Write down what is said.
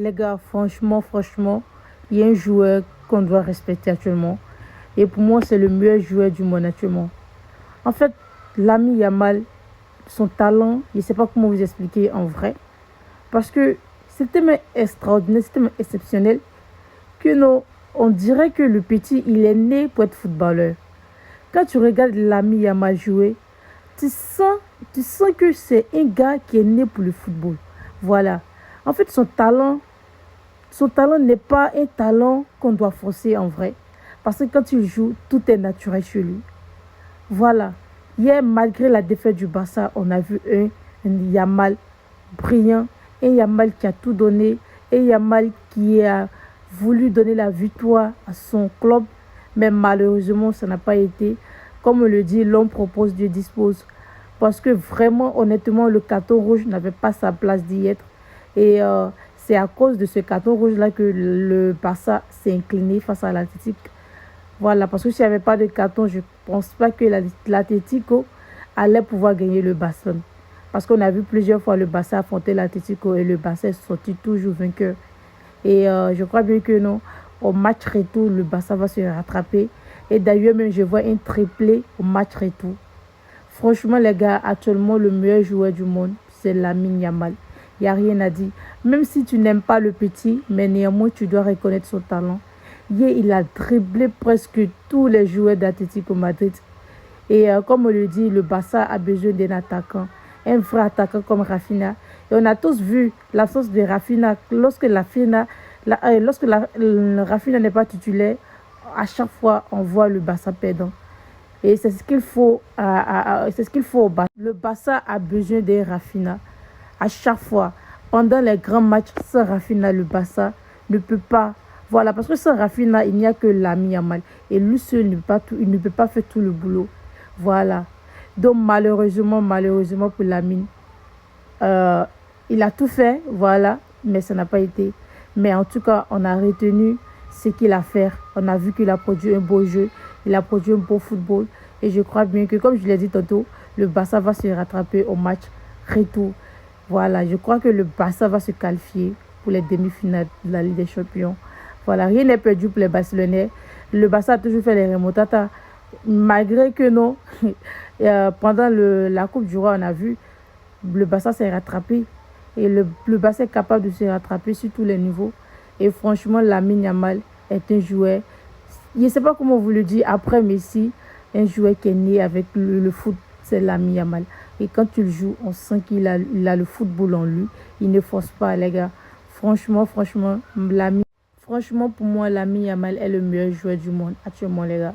Les gars, franchement, il y a un joueur qu'on doit respecter actuellement. Et pour moi, c'est le meilleur joueur du monde actuellement. En fait, l'ami Yamal, son talent, je ne sais pas comment vous expliquer en vrai. Parce que c'est tellement extraordinaire, c'est tellement exceptionnel que non, on dirait que le petit, il est né pour être footballeur. Quand tu regardes l'ami Yamal jouer, tu sens, tu sens que c'est un gars qui est né pour le football. Voilà. En fait, son talent n'est pas un talent qu'on doit forcer en vrai. Parce que quand il joue, tout est naturel chez lui. Voilà. Hier, malgré la défaite du Barça, on a vu un Yamal brillant, un Yamal qui a tout donné, un Yamal qui a voulu donner la victoire à son club, mais malheureusement, ça n'a pas été. Comme on le dit, l'homme propose, Dieu dispose. Parce que vraiment, honnêtement, le carton rouge n'avait pas sa place d'y être. Et c'est à cause de ce carton rouge-là que le Barça s'est incliné face à l'Atlético. Voilà, parce que s'il n'y avait pas de carton, je ne pense pas que l'Atlético allait pouvoir gagner le Barcelone. Parce qu'on a vu plusieurs fois le Barça affronter l'Atlético et le Barça est sorti toujours vainqueur. Et je crois bien que non, au match retour, le Barça va se rattraper. Et d'ailleurs, même je vois un triplé au match retour. Franchement, les gars, actuellement, le meilleur joueur du monde, c'est Lamine Yamal. Il n'y a rien à dire. Même si tu n'aimes pas le petit, mais néanmoins, tu dois reconnaître son talent. Hier, il a dribblé presque tous les joueurs d'Atlético Madrid. Et comme on le dit, le Barça a besoin d'un attaquant, un vrai attaquant comme Rafinha. Et on a tous vu l'absence de Rafinha. Rafinha n'est pas titulaire, à chaque fois, on voit le Barça perdant. Et c'est ce qu'il faut, c'est ce qu'il faut au Barça. Le Barça a besoin de Rafinha à chaque fois. Pendant les grands matchs, sans Rafinha, le Barça ne peut pas. Voilà, parce que sans Rafinha, il n'y a que Lamine Yamal. Et lui seul il ne peut pas faire tout le boulot. Voilà. Donc malheureusement pour Lamine, il a tout fait, voilà, mais ça n'a pas été. Mais en tout cas, on a retenu ce qu'il a fait. On a vu qu'il a produit un beau jeu, il a produit un beau football. Et je crois bien que, comme je l'ai dit tantôt, le Barça va se rattraper au match retour. Voilà, je crois que le Barça va se qualifier pour les demi-finales de la Ligue des Champions. Voilà, rien n'est perdu pour les Barcelonais. Le Barça a toujours fait les remontadas. Malgré que non, pendant la Coupe du Roi, on a vu le Barça s'est rattrapé. Et le Barça est capable de se rattraper sur tous les niveaux. Et franchement, Lamine Yamal est un joueur, je ne sais pas comment vous le dire, après Messi, un joueur qui est né avec le foot, c'est Lamine Yamal. Et quand il joue, on sent qu'il a le football en lui. Il ne force pas, les gars. Franchement, pour moi, Lamine Yamal est le meilleur joueur du monde actuellement, les gars.